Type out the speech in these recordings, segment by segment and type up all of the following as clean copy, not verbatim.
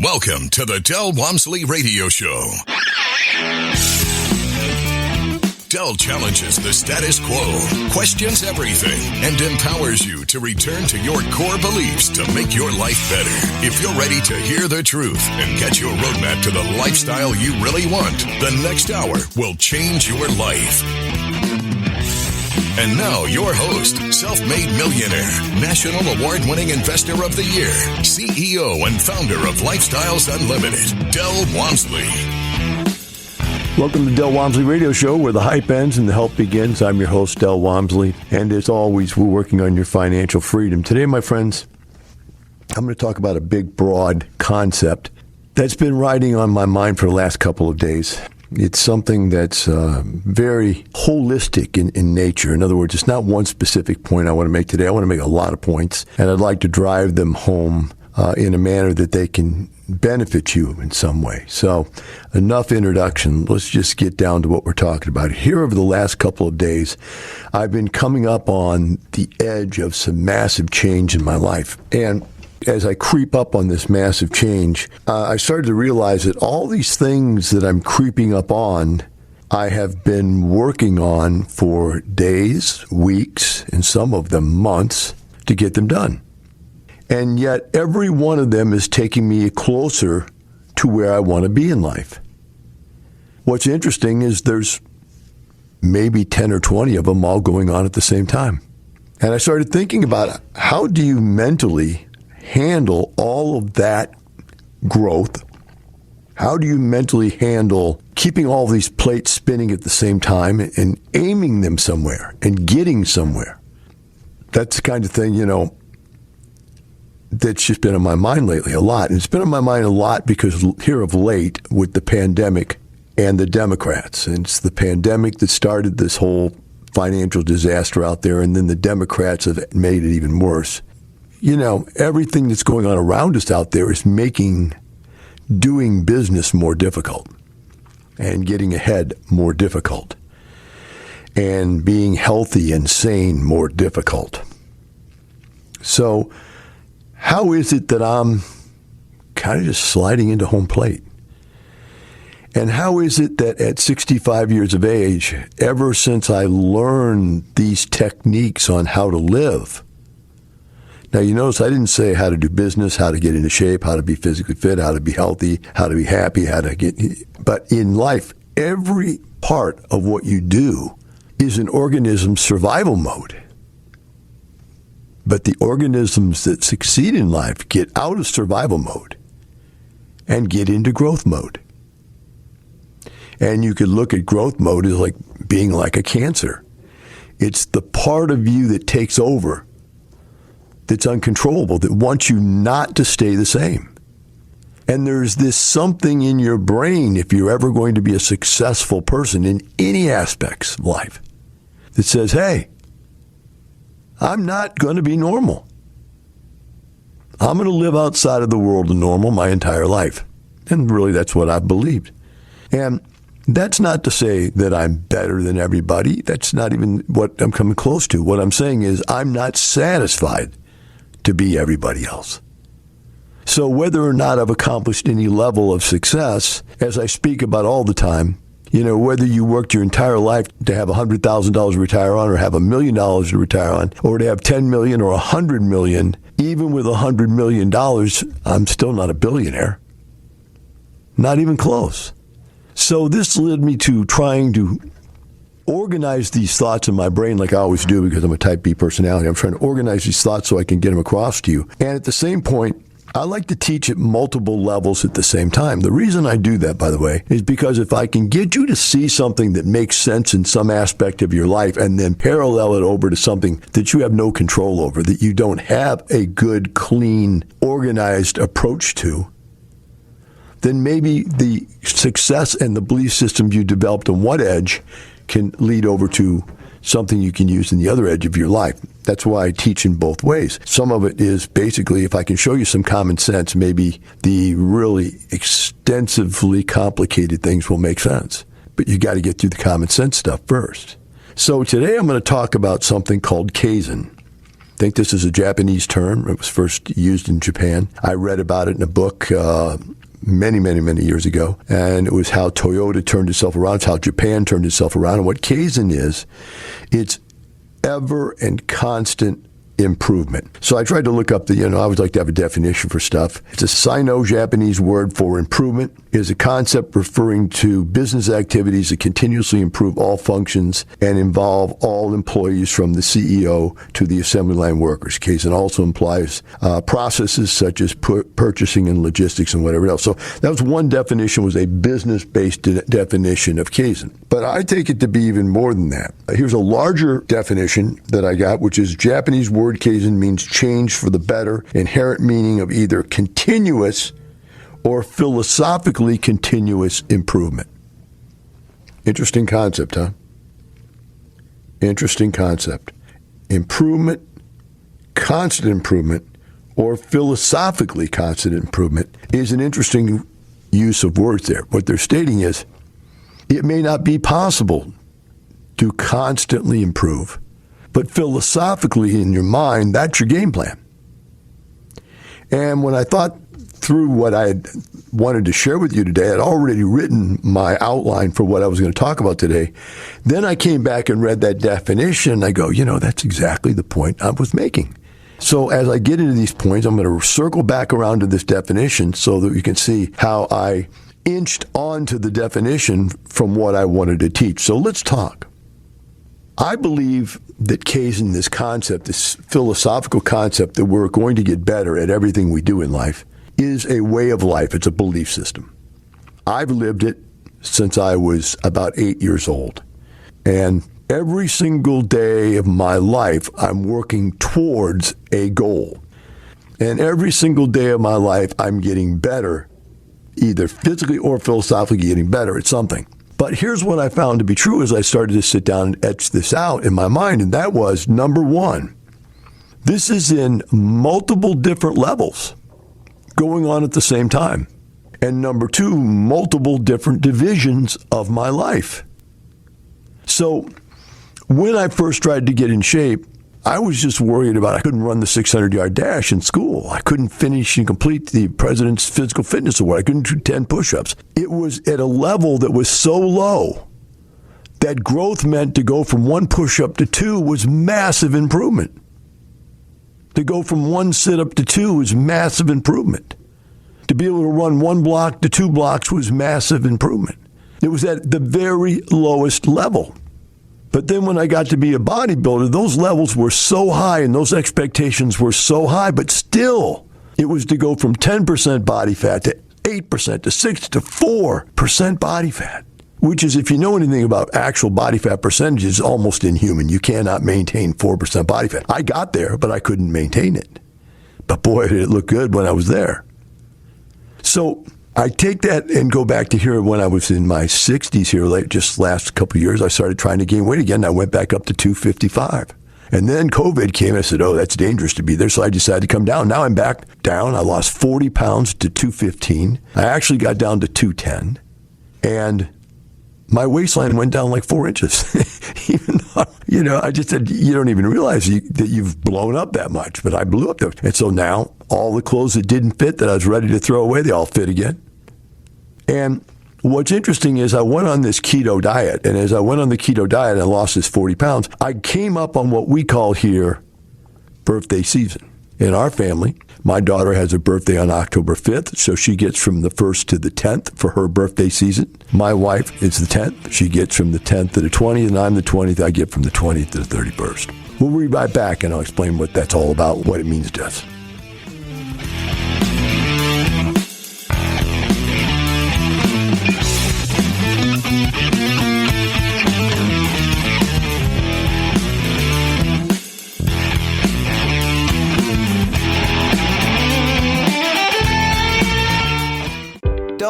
Welcome to the Del Walmsley Radio Show. Del challenges the status quo, questions everything, and empowers you to return to your core beliefs to make your life better. If you're ready to hear the truth and get your roadmap to the lifestyle you really want, the next hour will change your life. And now, your host, self-made millionaire, national award-winning investor of the year, CEO and founder of Lifestyles Unlimited, Del Walmsley. Welcome to Del Walmsley Radio Show, where the hype ends and the help begins. I'm your host, Del Walmsley, and as always, we're working on your financial freedom. Today, my friends, I'm going to talk about a big, broad concept that's been riding on my mind for the last couple of days. It's something that's very holistic in nature. In other words, it's not one specific point I want to make today. I want to make a lot of points, and I'd like to drive them home in a manner that they can benefit you in some way. So enough introduction. Let's just get down to what we're talking about. Here over the last couple of days, I've been coming up on the edge of some massive change in my life. And as I creep up on this massive change, I started to realize that all these things that I'm creeping up on, I have been working on for days, weeks, and some of them months to get them done. And yet every one of them is taking me closer to where I want to be in life. What's interesting is there's maybe 10 or 20 of them all going on at the same time. And I started thinking about how do you mentally handle all of that growth? How do you mentally handle keeping all these plates spinning at the same time and aiming them somewhere and getting somewhere? That's the kind of thing, that's just been on my mind lately a lot. And it's been on my mind a lot because here of late with the pandemic and the Democrats. And it's the pandemic that started this whole financial disaster out there, and then the Democrats have made it even worse. Everything that's going on around us out there is making doing business more difficult and getting ahead more difficult and being healthy and sane more difficult. So how is it that I'm kind of just sliding into home plate? And how is it that at 65 years of age, ever since I learned these techniques on how to live, now, you notice I didn't say how to do business, how to get into shape, how to be physically fit, how to be healthy, how to be happy, but in life, every part of what you do is an organism's survival mode. But the organisms that succeed in life get out of survival mode and get into growth mode. And you could look at growth mode as like being like a cancer. It's the part of you that takes over, that's uncontrollable, that wants you not to stay the same. And there's this something in your brain, if you're ever going to be a successful person in any aspects of life, that says, hey, I'm not going to be normal. I'm going to live outside of the world of normal my entire life. And really, that's what I've believed. And that's not to say that I'm better than everybody. That's not even what I'm coming close to. What I'm saying is I'm not satisfied to be everybody else. So whether or not I've accomplished any level of success, as I speak about all the time, whether you worked your entire life to have $100,000 to retire on or have $1 million to retire on, or to have 10 million or 100 million, even with $100 million, I'm still not a billionaire. Not even close. So this led me to trying to organize these thoughts in my brain like I always do because I'm a type B personality. I'm trying to organize these thoughts so I can get them across to you. And at the same point, I like to teach at multiple levels at the same time. The reason I do that, by the way, is because if I can get you to see something that makes sense in some aspect of your life and then parallel it over to something that you have no control over, that you don't have a good, clean, organized approach to, then maybe the success and the belief system you developed on one edge can lead over to something you can use in the other edge of your life. That's why I teach in both ways. Some of it is basically, if I can show you some common sense, maybe the really extensively complicated things will make sense. But you got to get through the common sense stuff first. So today I'm going to talk about something called Kaizen. think this is a Japanese term. It was first used in Japan. I read about it in a book many years ago, and it was how Toyota turned itself around. It's how Japan turned itself around. And what Kaizen is, it's ever and constant improvement. So I tried to look up I always like to have a definition for stuff. It's a Sino-Japanese word for improvement. It is a concept referring to business activities that continuously improve all functions and involve all employees from the CEO to the assembly line workers. Kaizen also implies processes such as purchasing and logistics and whatever else. So that was one definition, was a business-based definition of Kaizen. But I take it to be even more than that. Here's a larger definition that I got, which is Japanese word Kaizen means change for the better, inherent meaning of either continuous or philosophically continuous improvement. Interesting concept, huh? Interesting concept. Improvement, constant improvement, or philosophically constant improvement is an interesting use of words there. What they're stating is, it may not be possible to constantly improve, but philosophically in your mind, that's your game plan. And when I thought through what I had wanted to share with you today, I'd already written my outline for what I was going to talk about today. Then I came back and read that definition, and I go, that's exactly the point I was making. So as I get into these points, I'm going to circle back around to this definition so that you can see how I inched onto the definition from what I wanted to teach. So let's talk. I believe that Kaizen, this concept, this philosophical concept that we're going to get better at everything we do in life, is a way of life. It's a belief system. I've lived it since I was about 8 years old. And every single day of my life, I'm working towards a goal. And every single day of my life, I'm getting better, either physically or philosophically getting better at something. But here's what I found to be true as I started to sit down and etch this out in my mind, and that was, number one, this is in multiple different levels going on at the same time. And number two, multiple different divisions of my life. So when I first tried to get in shape, I was just worried about I couldn't run the 600-yard dash in school. I couldn't finish and complete the President's Physical Fitness Award. I couldn't do 10 push-ups. It was at a level that was so low that growth meant to go from 1 push-up to 2 was massive improvement. To go from 1 sit-up to 2 was massive improvement. To be able to run 1 block to 2 blocks was massive improvement. It was at the very lowest level. But then when I got to be a bodybuilder, those levels were so high and those expectations were so high, but still it was to go from 10% body fat to 8% to 6 to 4% body fat, which is, if you know anything about actual body fat percentages, almost inhuman. You cannot maintain 4% body fat. I got there, but I couldn't maintain it. But boy, did it look good when I was there. So I take that and go back to here when I was in my 60s here, just last couple of years, I started trying to gain weight again. I went back up to 255. And then COVID came. I said, that's dangerous to be there. So I decided to come down. Now I'm back down. I lost 40 pounds to 215. I actually got down to 210. And my waistline went down like 4 inches. Even though, I just said, you don't even realize that you've blown up that much. But I blew up there. And so now all the clothes that didn't fit that I was ready to throw away, they all fit again. And what's interesting is I went on this keto diet. And as I went on the keto diet and I lost this 40 pounds, I came up on what we call here birthday season. In our family, my daughter has a birthday on October 5th, so she gets from the 1st to the 10th for her birthday season. My wife is the 10th. She gets from the 10th to the 20th, and I'm the 20th. I get from the 20th to the 31st. We'll be right back, and I'll explain what that's all about, what it means to us.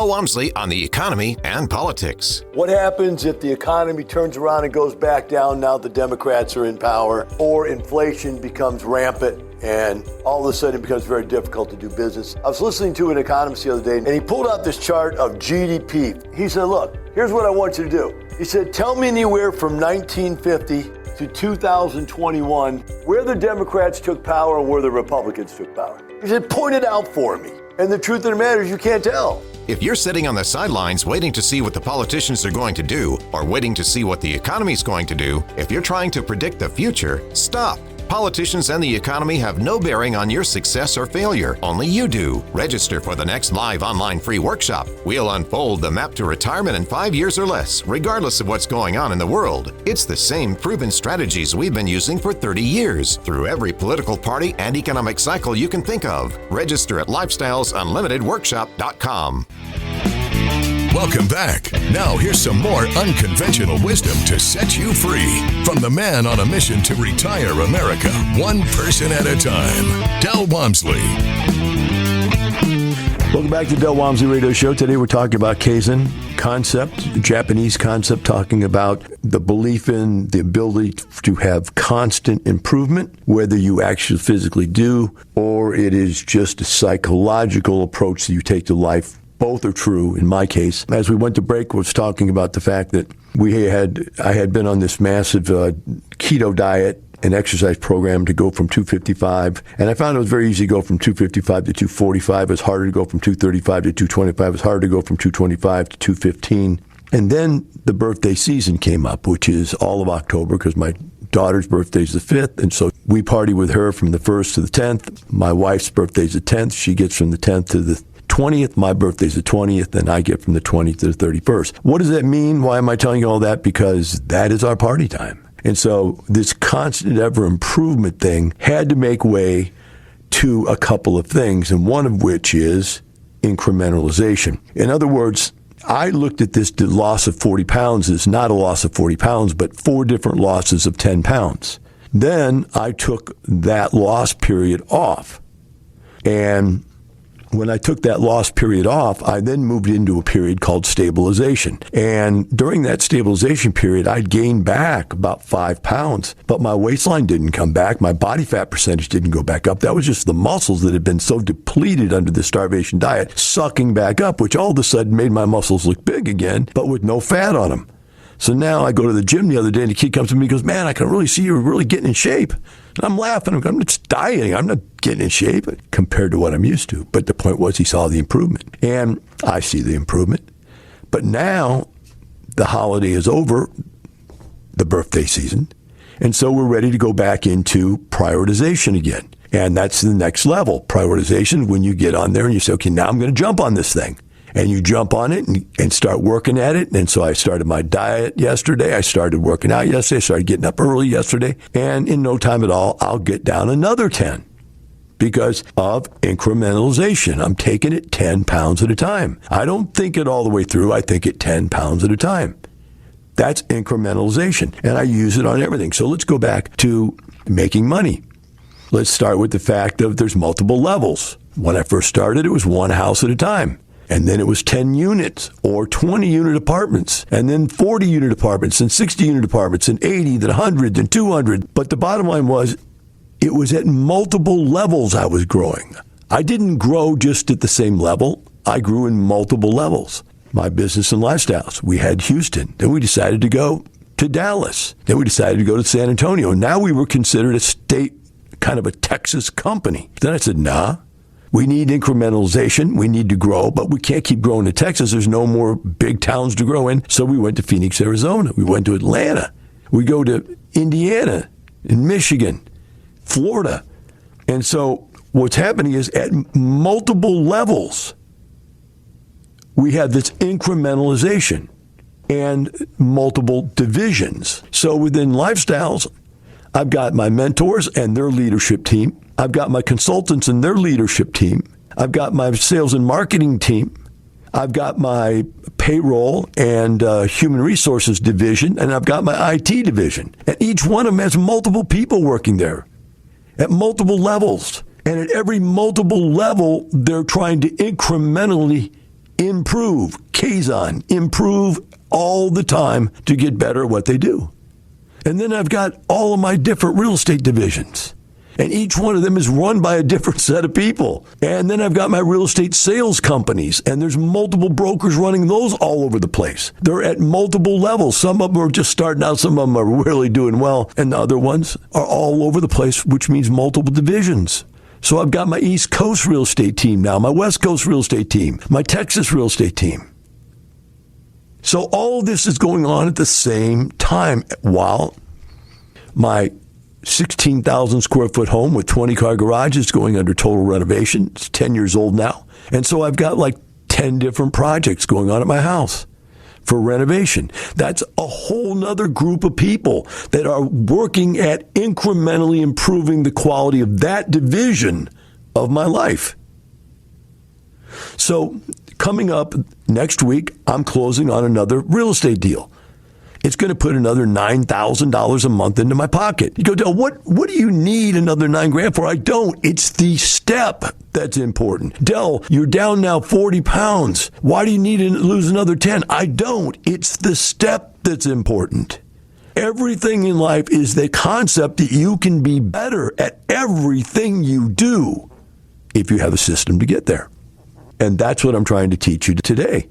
Walmsley on the economy and politics. What happens if the economy turns around and goes back down now the Democrats are in power, or inflation becomes rampant and all of a sudden it becomes very difficult to do business? I was listening to an economist the other day and he pulled out this chart of GDP. He said, look, here's what I want you to do. He said, tell me anywhere from 1950 to 2021, where the Democrats took power and where the Republicans took power. He said, point it out for me. And the truth of the matter is you can't tell. If you're sitting on the sidelines waiting to see what the politicians are going to do, or waiting to see what the economy's going to do, if you're trying to predict the future, stop. Politicians and the economy have no bearing on your success or failure. Only you do. Register for the next live online free workshop. We'll unfold the map to retirement in 5 years or less, regardless of what's going on in the world. It's the same proven strategies we've been using for 30 years, through every political party and economic cycle you can think of. Register at lifestylesunlimitedworkshop.com. Welcome back. Now here's some more unconventional wisdom to set you free from the man on a mission to retire America, one person at a time, Del Walmsley. Welcome back to the Del Walmsley Radio Show. Today we're talking about Kaizen concept, the Japanese concept, talking about the belief in the ability to have constant improvement, whether you actually physically do or it is just a psychological approach that you take to life. Both are true in my case. As we went to break, I was talking about the fact that I had been on this massive keto diet and exercise program to go from 255, and I found it was very easy to go from 255 to 245. It was harder to go from 235 to 225. It was harder to go from 225 to 215. And then the birthday season came up, which is all of October, because my daughter's birthday is the 5th, and so we party with her from the 1st to the 10th. My wife's birthday is the 10th. She gets from the 10th to the 20th. My birthday's the 20th, and I get from the 20th to the 31st. What does that mean? Why am I telling you all that? Because that is our party time. And so this constant ever improvement thing had to make way to a couple of things, and one of which is incrementalization. In other words, I looked at this loss of 40 pounds as not a loss of 40 pounds, but 4 different losses of 10 pounds. Then I took that loss period off. And when I took that loss period off, I then moved into a period called stabilization. And during that stabilization period, I'd gained back about 5 pounds, but my waistline didn't come back. My body fat percentage didn't go back up. That was just the muscles that had been so depleted under the starvation diet sucking back up, which all of a sudden made my muscles look big again, but with no fat on them. So now I go to the gym the other day, and the kid comes to me and goes, man, I can really see you're really getting in shape. And I'm laughing. I'm just dieting. I'm not getting in shape compared to what I'm used to. But the point was he saw the improvement. And I see the improvement. But now the holiday is over, the birthday season. And so we're ready to go back into prioritization again. And that's the next level. Prioritization, when you get on there and you say, okay, now I'm going to jump on this thing. And you jump on it and start working at it. And so I started my diet yesterday. I started working out yesterday. I started getting up early yesterday. And in no time at all, I'll get down another 10 because of incrementalization. I'm taking it 10 pounds at a time. I don't think it all the way through. I think it 10 pounds at a time. That's incrementalization. And I use it on everything. So let's go back to making money. Let's start with the fact of there's multiple levels. When I first started, it was one house at a time. And then it was 10 units or 20 unit apartments, and then 40 unit apartments and 60 unit apartments and 80, then 100, then 200. But the bottom line was it was at multiple levels I was growing. I didn't grow just at the same level. I grew in multiple levels. My business and lifestyles. We had Houston. Then we decided to go to Dallas. Then we decided to go to San Antonio. Now we were considered a state, kind of a Texas company. Then I said, nah. We need incrementalization. We need to grow, but we can't keep growing in Texas. There's no more big towns to grow in. So we went to Phoenix, Arizona. We went to Atlanta. We go to Indiana and Michigan, Florida. And so what's happening is at multiple levels, we have this incrementalization and multiple divisions. So within lifestyles, I've got my mentors and their leadership team. I've got my consultants and their leadership team. I've got my sales and marketing team. I've got my payroll and human resources division, and I've got my IT division. And each one of them has multiple people working there at multiple levels. And at every multiple level, they're trying to incrementally improve, Kaizen, improve all the time to get better at what they do. And then I've got all of my different real estate divisions. And each one of them is run by a different set of people. And then I've got my real estate sales companies, and there's multiple brokers running those all over the place. They're at multiple levels. Some of them are just starting out, some of them are really doing well, and the other ones are all over the place, which means multiple divisions. So I've got my East Coast real estate team now, my West Coast real estate team, my Texas real estate team. So all of this is going on at the same time while my 16,000 square foot home with 20 car garage is going under total renovation. It's 10 years old now. And so I've got like 10 different projects going on at my house for renovation. That's a whole nother group of people that are working at incrementally improving the quality of that division of my life. So coming up next week, I'm closing on another real estate deal. It's going to put another $9,000 a month into my pocket. You go, Del, what do you need another $9,000 for? I don't. It's the step that's important. Del, you're down now 40 pounds. Why do you need to lose another 10? I don't. It's the step that's important. Everything in life is the concept that you can be better at everything you do if you have a system to get there. And that's what I'm trying to teach you today.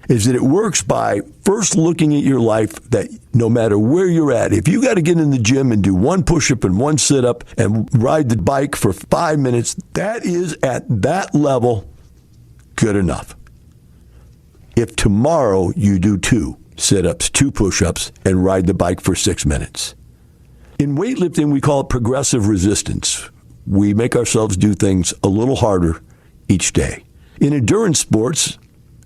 Is that it works by first looking at your life that no matter where you're at, if you got to get in the gym and do one push-up and one sit-up and ride the bike for 5 minutes, that is at that level good enough. If tomorrow you do 2 sit-ups, 2 push-ups, and ride the bike for 6 minutes. In weightlifting, we call it progressive resistance. We make ourselves do things a little harder each day. In endurance sports,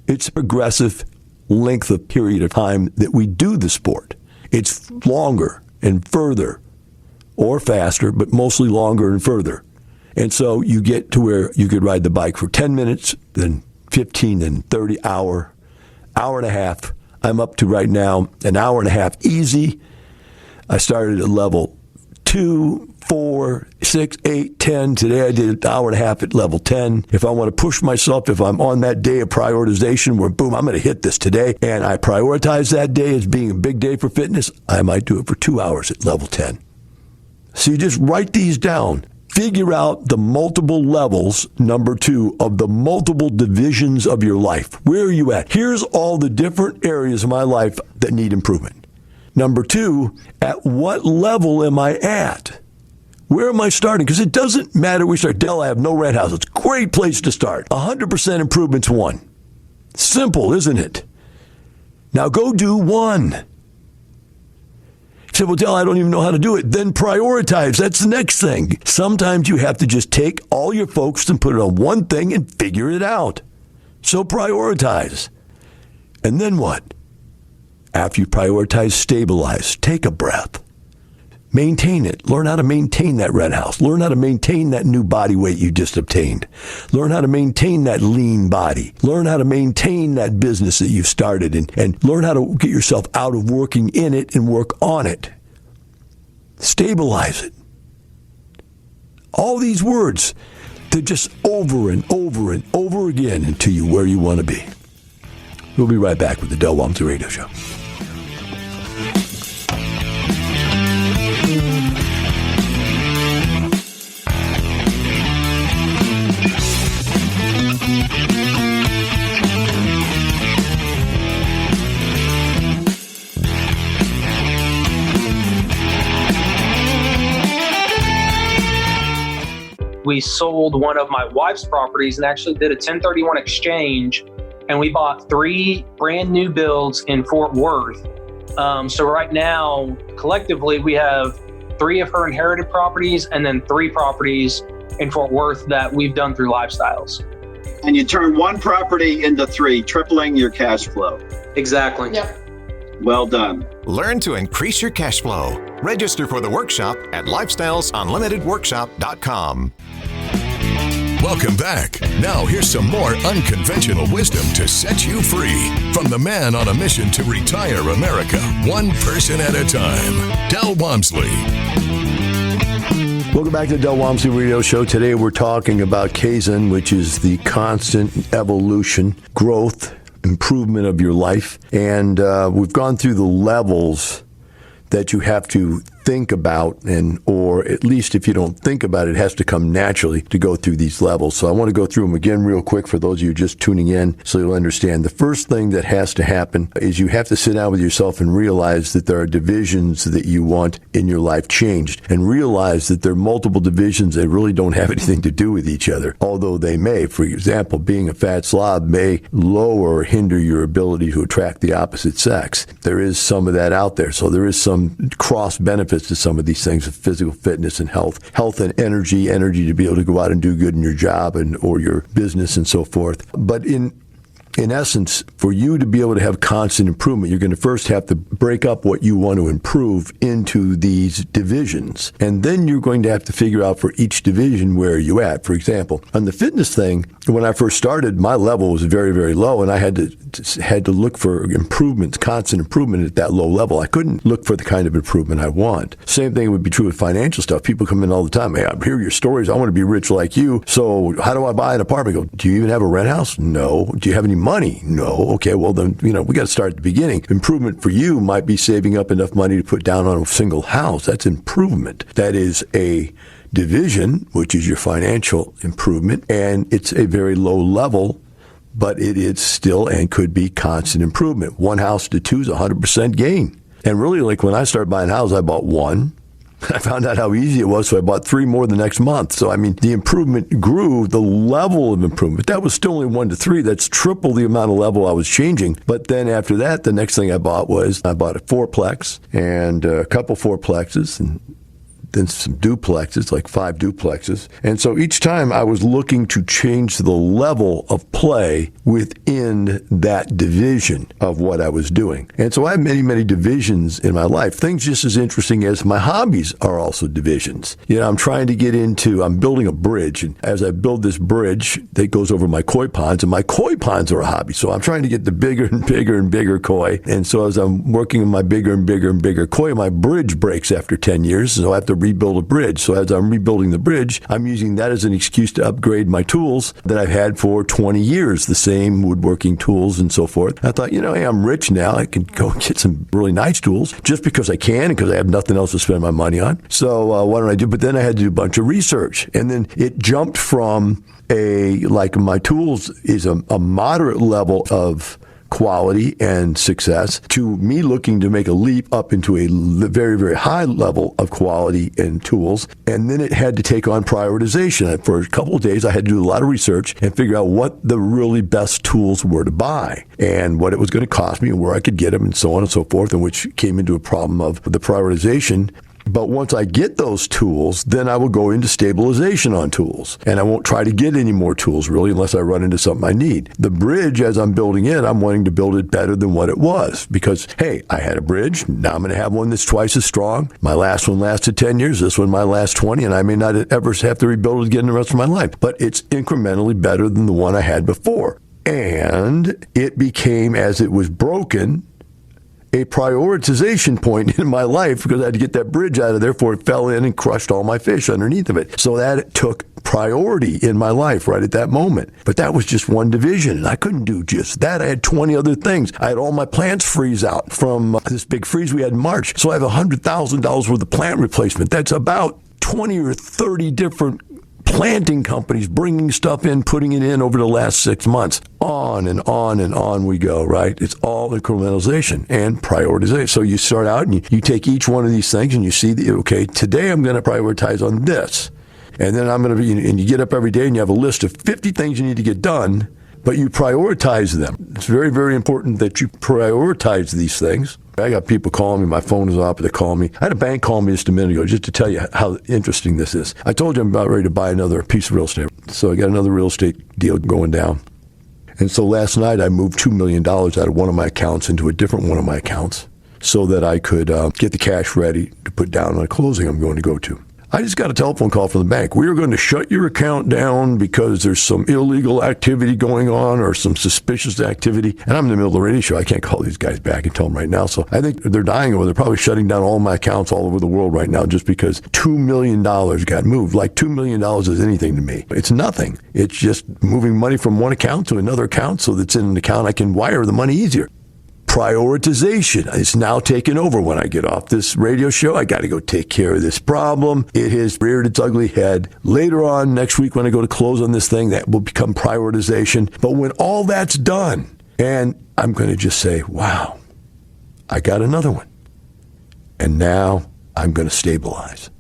it's a progressive length of period of time that we do the sport. It's longer and further or faster, but mostly longer and further. And so you get to where you could ride the bike for 10 minutes, then 15, then 30, hour and a half. I'm up to right now an hour and a half easy. I started at level 2, 4, 6, 8, 10. Today I did an hour and a half at level 10. If I want to push myself, if I'm on that day of prioritization where, boom, I'm going to hit this today, and I prioritize that day as being a big day for fitness, I might do it for 2 hours at level 10. So you just write these down. Figure out the multiple levels, number 2, of the multiple divisions of your life. Where are you at? Here's all the different areas of my life that need improvement. Number 2, at what level am I at? Where am I starting? Because it doesn't matter where we start. Del, I have no rent house. It's a great place to start. 100% improvement's 1. Simple, isn't it? Now go do 1. You say, well, Del, I don't even know how to do it. Then prioritize. That's the next thing. Sometimes you have to just take all your focus and put it on one thing and figure it out. So prioritize. And then what? After you prioritize, stabilize. Take a breath. Maintain it. Learn how to maintain that rent house. Learn how to maintain that new body weight you just obtained. Learn how to maintain that lean body. Learn how to maintain that business that you've started and learn how to get yourself out of working in it and work on it. Stabilize it. All these words, they're just over and over and over again until you're where you want to be. We'll be right back with the Del Walmsley Radio Show. We sold one of my wife's properties and actually did a 1031 exchange, and we bought 3 brand new builds in Fort Worth. So right now, collectively, we have 3 of her inherited properties and then 3 properties in Fort Worth that we've done through Lifestyles. And you turn 1 property into 3, tripling your cash flow. Exactly. Yep. Well done. Learn to increase your cash flow. Register for the workshop at lifestylesunlimitedworkshop.com. Welcome back. Now here's some more unconventional wisdom to set you free from the man on a mission to retire America, one person at a time, Del Walmsley. Welcome back to the Del Walmsley Radio Show. Today we're talking about Kaizen, which is the constant evolution, growth, improvement of your life. And we've gone through the levels that you have to think about, or at least if you don't think about it, it has to come naturally to go through these levels. So I want to go through them again real quick for those of you just tuning in so you'll understand. The first thing that has to happen is you have to sit down with yourself and realize that there are divisions that you want in your life changed, and realize that there are multiple divisions that really don't have anything to do with each other, although they may. For example, being a fat slob may lower or hinder your ability to attract the opposite sex. There is some of that out there. So there is some cross benefits to some of these things of physical fitness and health and energy to be able to go out and do good in your job or your business and so forth. But in essence, for you to be able to have constant improvement, you're going to first have to break up what you want to improve into these divisions. And then you're going to have to figure out for each division where are you at. For example, on the fitness thing, when I first started, my level was very, very low, and I had to look for improvements, constant improvement at that low level. I couldn't look for the kind of improvement I want. Same thing would be true with financial stuff. People come in all the time. Hey, I hear your stories. I want to be rich like you. So how do I buy an apartment? I go, do you even have a rent house? No. Do you have any money? No. Okay, well then, we got to start at the beginning. Improvement for you might be saving up enough money to put down on a single house. That's improvement. That is a division, which is your financial improvement, and it's a very low level, but it is still and could be constant improvement. One house to two is 100% gain. And really, like when I started buying houses, I bought one. I found out how easy it was, so I bought three more the next month. So, the improvement grew, the level of improvement. That was still only 1 to 3. That's triple the amount of level I was changing. But then after that, the next thing I bought a fourplex and a couple fourplexes, and then some duplexes, like 5 duplexes. And so each time I was looking to change the level of play within that division of what I was doing. And so I have many, many divisions in my life. Things just as interesting as my hobbies are also divisions. I'm trying to I'm building a bridge. And as I build this bridge that goes over my koi ponds, and my koi ponds are a hobby. So I'm trying to get the bigger and bigger and bigger koi. And so as I'm working on my bigger and bigger and bigger koi, my bridge breaks after 10 years. So I have to rebuild a bridge. So as I'm rebuilding the bridge, I'm using that as an excuse to upgrade my tools that I've had for 20 years, the same woodworking tools and so forth. I thought, hey, I'm rich now. I can go get some really nice tools just because I can and because I have nothing else to spend my money on. So what did I do? But then I had to do a bunch of research. And then it jumped from my tools is a moderate level of quality and success to me looking to make a leap up into a very, very high level of quality and tools. And then it had to take on prioritization. For a couple of days, I had to do a lot of research and figure out what the really best tools were to buy and what it was going to cost me and where I could get them and so on and so forth, and which came into a problem of the prioritization. But once I get those tools, then I will go into stabilization on tools. And I won't try to get any more tools, really, unless I run into something I need. The bridge, as I'm building it, I'm wanting to build it better than what it was. Because, hey, I had a bridge. Now I'm going to have one that's twice as strong. My last one lasted 10 years. This one might last 20. And I may not ever have to rebuild it again the rest of my life. But it's incrementally better than the one I had before. And it became, as it was broken, a prioritization point in my life because I had to get that bridge out of there before it fell in and crushed all my fish underneath of it. So that took priority in my life right at that moment. But that was just one division, and I couldn't do just that. I had 20 other things. I had all my plants freeze out from this big freeze we had in March. So I have $100,000 worth of plant replacement. That's about 20 or 30 different planting companies bringing stuff in, putting it in over the last 6 months. On and on and on we go, right? It's all incrementalization and prioritization. So you start out and you take each one of these things and you see, okay, today I'm going to prioritize on this. And then I'm going to be, and you get up every day and you have a list of 50 things you need to get done, but you prioritize them. It's very, very important that you prioritize these things. I got people calling me. My phone is off. They're calling me. I had a bank call me just a minute ago just to tell you how interesting this is. I told you I'm about ready to buy another piece of real estate. So I got another real estate deal going down. And so last night I moved $2 million out of one of my accounts into a different one of my accounts so that I could get the cash ready to put down on a closing I'm going to go to. I just got a telephone call from the bank. We are going to shut your account down because there's some illegal activity going on or some suspicious activity. And I'm in the middle of the radio show. I can't call these guys back and tell them right now. So I think they're dying, or they're probably shutting down all my accounts all over the world right now just because $2 million got moved. Like $2 million is anything to me. It's nothing. It's just moving money from one account to another account so that's in an account I can wire the money easier. Prioritization is now taken over. When I get off this radio show, I got to go take care of this problem. It has reared its ugly head. Later on, next week, when I go to close on this thing, that will become prioritization. But when all that's done, and I'm going to just say, wow, I got another one. And now I'm going to stabilize.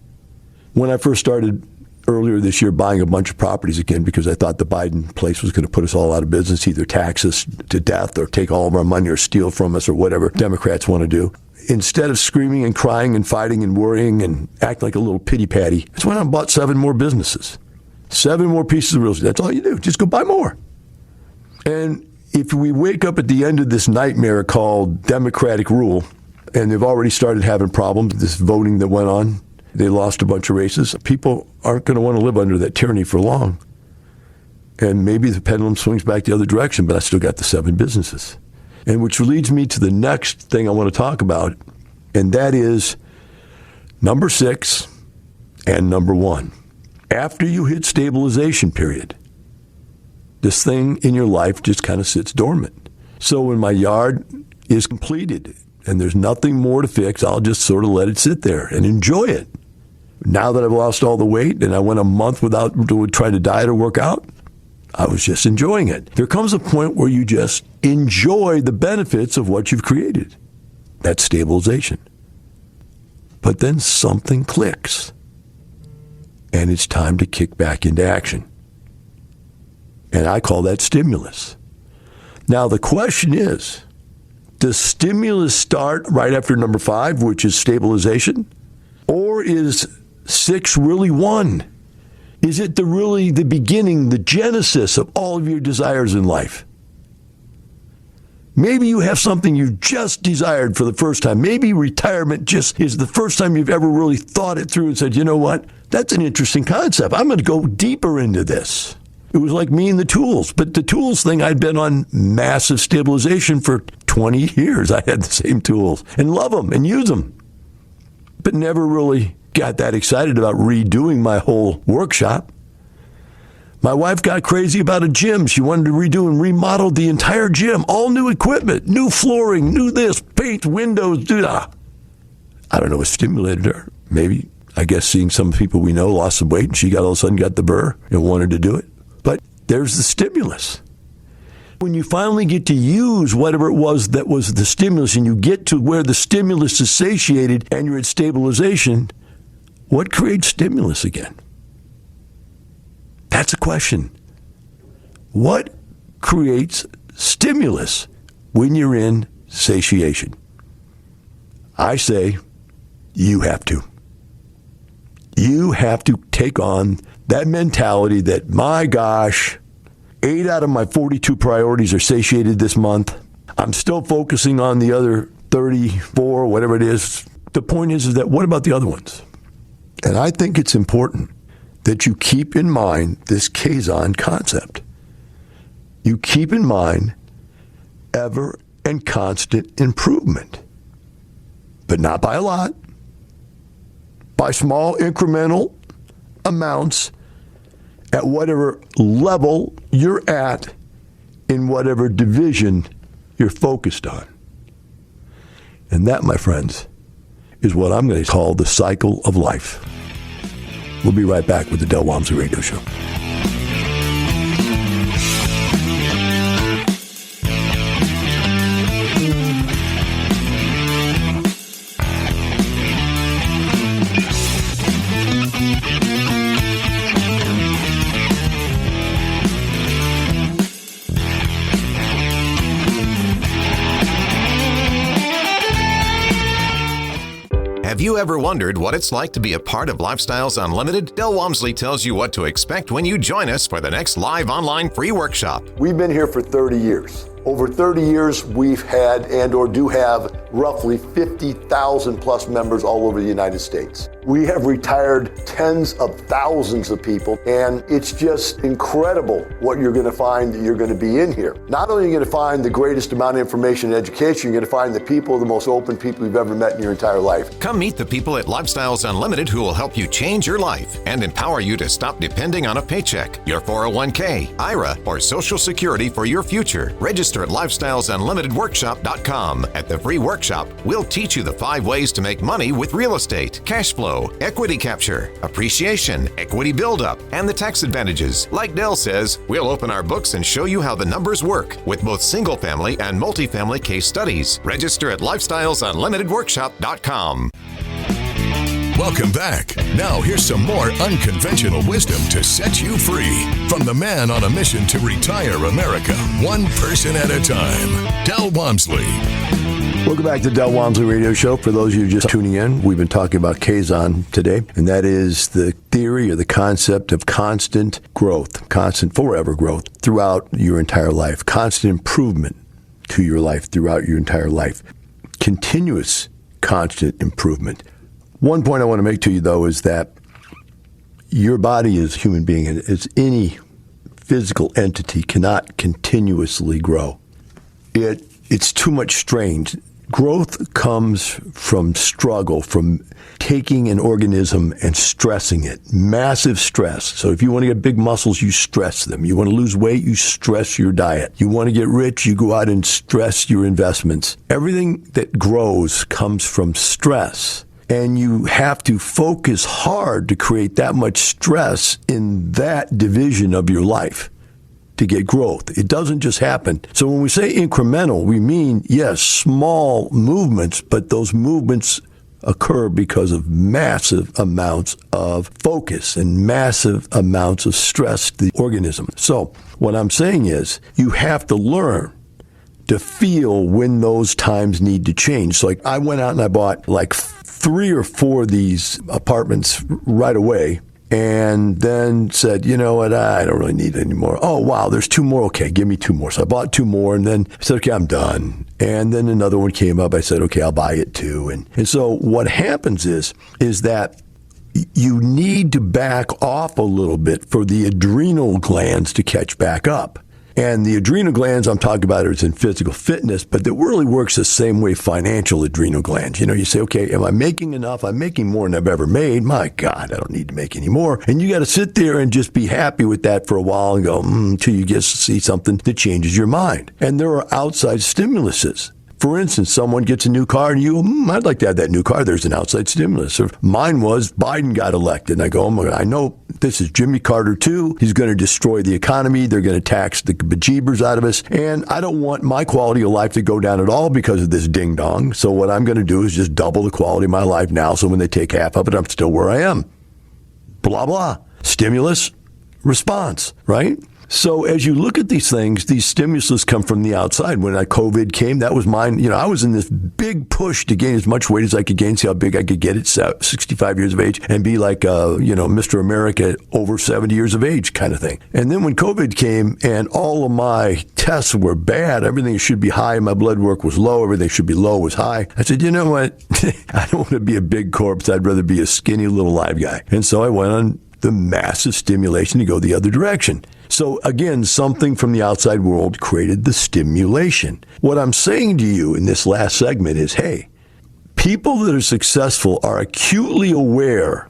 When I first started earlier this year buying a bunch of properties again because I thought the Biden place was going to put us all out of business, either tax us to death or take all of our money or steal from us or whatever Democrats want to do. Instead of screaming and crying and fighting and worrying and act like a little pity patty, I just went out and bought 7 more businesses. 7 more pieces of real estate. That's all you do. Just go buy more. And if we wake up at the end of this nightmare called democratic rule, and they've already started having problems, this voting that went on, they lost a bunch of races. People aren't going to want to live under that tyranny for long. And maybe the pendulum swings back the other direction, but I still got the 7 businesses. And which leads me to the next thing I want to talk about, and that is number 6 and number 1. After you hit stabilization period, this thing in your life just kind of sits dormant. So when my yard is completed and there's nothing more to fix, I'll just sort of let it sit there and enjoy it. Now that I've lost all the weight and I went a month without trying to diet or work out, I was just enjoying it. There comes a point where you just enjoy the benefits of what you've created. That's stabilization. But then something clicks, and it's time to kick back into action. And I call that stimulus. Now the question is, does stimulus start right after number 5, which is stabilization? Or is 6 really 1? Is it really the beginning, the genesis of all of your desires in life? Maybe you have something you just desired for the first time. Maybe retirement just is the first time you've ever really thought it through and said, you know what? That's an interesting concept. I'm going to go deeper into this. It was like me and the tools. But the tools thing, I'd been on massive stabilization for 20 years. I had the same tools and love them and use them. But never really got that excited about redoing my whole workshop. My wife got crazy about a gym. She wanted to redo and remodel the entire gym. All new equipment, new flooring, new this, paint, windows, I don't know what stimulated her. Maybe, I guess, seeing some people we know lost some weight and she all of a sudden got the burr and wanted to do it. But there's the stimulus. When you finally get to use whatever it was that was the stimulus and you get to where the stimulus is satiated and you're at stabilization, what creates stimulus again? That's a question. What creates stimulus when you're in satiation? I say you have to. You have to take on that mentality that, my gosh, 8 out of my 42 priorities are satiated this month. I'm still focusing on the other 34, whatever it is. The point is that what about the other ones? And I think it's important that you keep in mind this Kaizen concept. You keep in mind ever and constant improvement, but not by a lot, by small incremental amounts at whatever level you're at in whatever division you're focused on. And that, my friends, is what I'm going to call the cycle of life. We'll be right back with the Del Walmsley Radio Show. Have you ever wondered what it's like to be a part of Lifestyles Unlimited? Del Walmsley tells you what to expect when you join us for the next live online free workshop. We've been here for 30 years. Over 30 years, we've had and or do have roughly 50,000 plus members all over the United States. We have retired tens of thousands of people, and it's just incredible what you're going to find that you're going to be in here. Not only are you going to find the greatest amount of information and education, you're going to find the people, the most open people you've ever met in your entire life. Come meet the people at Lifestyles Unlimited who will help you change your life and empower you to stop depending on a paycheck, your 401k, IRA, or Social Security for your future. Register at lifestylesunlimitedworkshop.com. At the free workshop, we'll teach you the 5 ways to make money with real estate, cash flow, equity capture, appreciation, equity buildup, and the tax advantages. Like Del says, we'll open our books and show you how the numbers work with both single-family and multifamily case studies. Register at lifestylesunlimitedworkshop.com. Welcome back. Now here's some more unconventional wisdom to set you free from the man on a mission to retire America, one person at a time, Del Walmsley. Welcome back to the Del Walmsley Radio Show. For those of you just tuning in, we've been talking about Kaizen today, and that is the theory or the concept of constant growth, constant forever growth throughout your entire life, constant improvement to your life throughout your entire life, continuous constant improvement. One point I want to make to you, though, is that your body as a human being, as any physical entity, cannot continuously grow. It's too much strain. Growth comes from struggle, from taking an organism and stressing it. Massive stress. So if you want to get big muscles, you stress them. You want to lose weight, you stress your diet. You want to get rich, you go out and stress your investments. Everything that grows comes from stress. And you have to focus hard to create that much stress in that division of your life to get growth. It doesn't just happen. So when we say incremental, we mean, yes, small movements, but those movements occur because of massive amounts of focus and massive amounts of stress to the organism. So what I'm saying is you have to learn to feel when those times need to change. So like I went out and I bought like 3 or 4 of these apartments right away, and then said, you know what, I don't really need any more. Oh, wow, there's 2 more. Okay, give me 2 more. So I bought 2 more, and then I said, okay, I'm done. And then another one came up. I said, okay, I'll buy it too. And so what happens is that you need to back off a little bit for the adrenal glands to catch back up. And the adrenal glands I'm talking about is in physical fitness, but it really works the same way financial adrenal glands. You know, you say, okay, am I making enough? I'm making more than I've ever made. My God, I don't need to make any more. And you got to sit there and just be happy with that for a while and go, until you get to see something that changes your mind. And there are outside stimuluses. For instance, someone gets a new car and you go, I'd like to have that new car. There's an outside stimulus. Or mine was Biden got elected. And I go, I know this is Jimmy Carter too. He's going to destroy the economy. They're going to tax the bejeebers out of us. And I don't want my quality of life to go down at all because of this ding dong. So what I'm going to do is just double the quality of my life now. So when they take half of it, I'm still where I am. Blah, blah. Stimulus, response, right? So as you look at these things, these stimuluses come from the outside. When COVID came, that was mine. You know, I was in this big push to gain as much weight as I could gain, see how big I could get at 65 years of age and be like, Mr. America over 70 years of age kind of thing. And then when COVID came and all of my tests were bad, everything should be high, my blood work was low, everything should be low was high. I said, you know what? I don't want to be a big corpse. I'd rather be a skinny little live guy. And so I went on the massive stimulation to go the other direction. So again, something from the outside world created the stimulation. What I'm saying to you in this last segment is, hey, people that are successful are acutely aware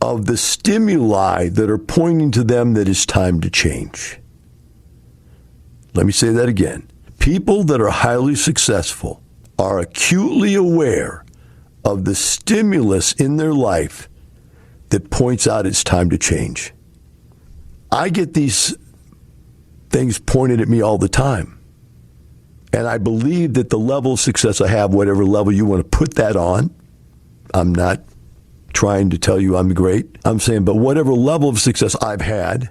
of the stimuli that are pointing to them that it's time to change. Let me say that again. People that are highly successful are acutely aware of the stimulus in their life that points out it's time to change. I get these things pointed at me all the time. And I believe that the level of success I have, whatever level you want to put that on, I'm not trying to tell you I'm great. I'm saying, but whatever level of success I've had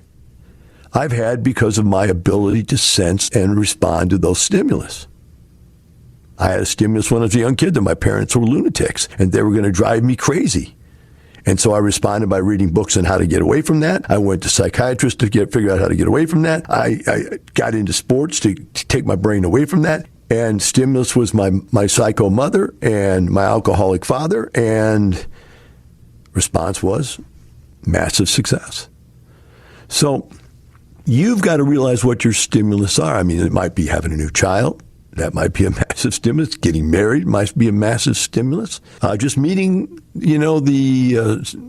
because of my ability to sense and respond to those stimulus. I had a stimulus when I was a young kid that my parents were lunatics and they were going to drive me crazy. And so I responded by reading books on how to get away from that. I went to psychiatrists to figure out how to get away from that. I got into sports to take my brain away from that. And stimulus was my psycho mother and my alcoholic father. And Response was massive success. So you've got to realize what your stimulus are. I mean, it might be having a new child. That might be a massive stimulus. Getting married might be a massive stimulus. Just meeting, the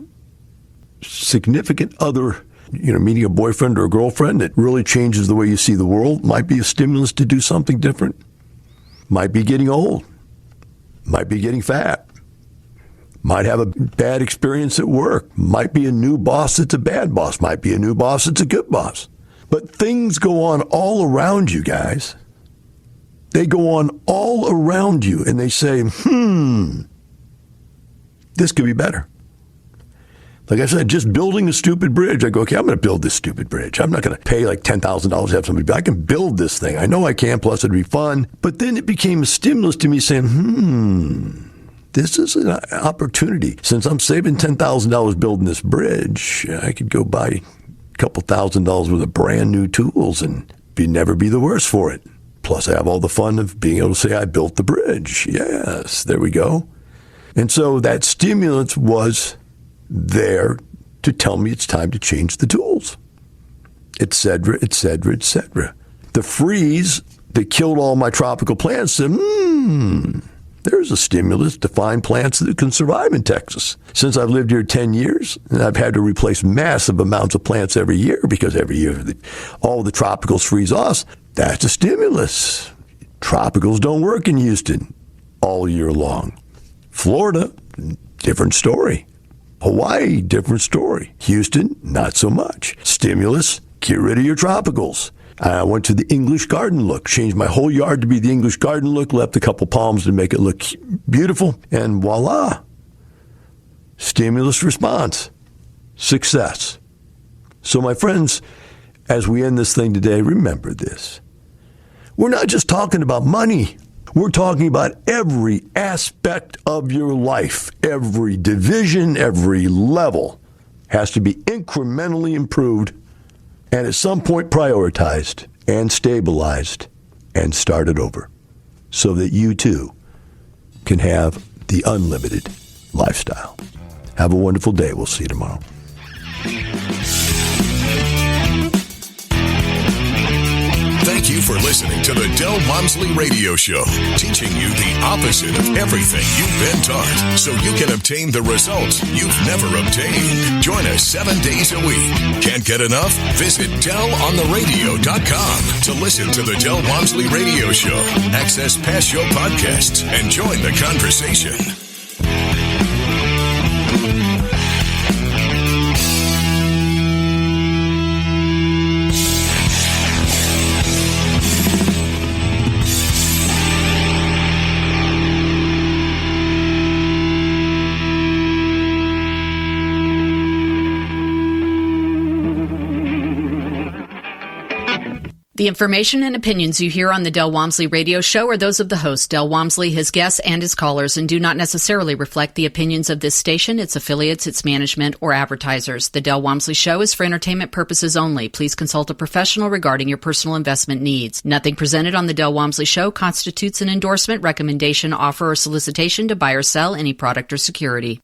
significant other, meeting a boyfriend or a girlfriend that really changes the way you see the world might be a stimulus to do something different. Might be getting old. Might be getting fat. Might have a bad experience at work. Might be a new boss that's a bad boss. Might be a new boss that's a good boss. But things go on all around you, guys. They go on all around you, and they say, this could be better. Like I said, just building a stupid bridge. I go, okay, I'm going to build this stupid bridge. I'm not going to pay like $10,000 to have somebody. I can build this thing. I know I can, plus it'd be fun. But then it became a stimulus to me saying, this is an opportunity. Since I'm saving $10,000 building this bridge, I could go buy a couple $1,000s worth of brand new tools and never be the worse for it. Plus, I have all the fun of being able to say I built the bridge. Yes, there we go. And so that stimulus was there to tell me it's time to change the tools, et cetera, et cetera, et cetera. The freeze that killed all my tropical plants said, there's a stimulus to find plants that can survive in Texas. Since I've lived here 10 years, and I've had to replace massive amounts of plants every year because every year all the tropicals freeze off. That's a stimulus. Tropicals don't work in Houston all year long. Florida, different story. Hawaii, different story. Houston, not so much. Stimulus, get rid of your tropicals. I went to the English garden look, changed my whole yard to be the English garden look, left a couple palms to make it look beautiful, and voila. Stimulus response. Success. So my friends, as we end this thing today, remember this. We're not just talking about money. We're talking about every aspect of your life. Every division, every level has to be incrementally improved and at some point prioritized and stabilized and started over so that you too can have the unlimited lifestyle. Have a wonderful day. We'll see you tomorrow. Thank you for listening to the Del Walmsley Radio Show, teaching you the opposite of everything you've been taught so you can obtain the results you've never obtained. Join us 7 days a week. Can't get enough? Visit DelOnTheRadio.com to listen to the Del Walmsley Radio Show, access past show podcasts, and join the conversation. The information and opinions you hear on the Del Walmsley Radio Show are those of the host, Del Walmsley, his guests, and his callers, and do not necessarily reflect the opinions of this station, its affiliates, its management, or advertisers. The Del Walmsley Show is for entertainment purposes only. Please consult a professional regarding your personal investment needs. Nothing presented on the Del Walmsley Show constitutes an endorsement, recommendation, offer, or solicitation to buy or sell any product or security.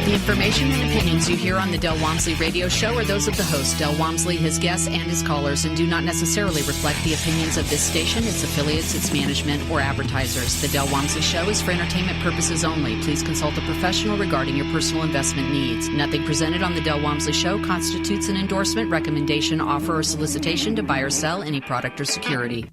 The information and opinions you hear on the Del Walmsley Radio Show are those of the host, Del Walmsley, his guests, and his callers, and do not necessarily reflect the opinions of this station, its affiliates, its management, or advertisers. The Del Walmsley Show is for entertainment purposes only. Please consult a professional regarding your personal investment needs. Nothing presented on the Del Walmsley Show constitutes an endorsement, recommendation, offer, or solicitation to buy or sell any product or security.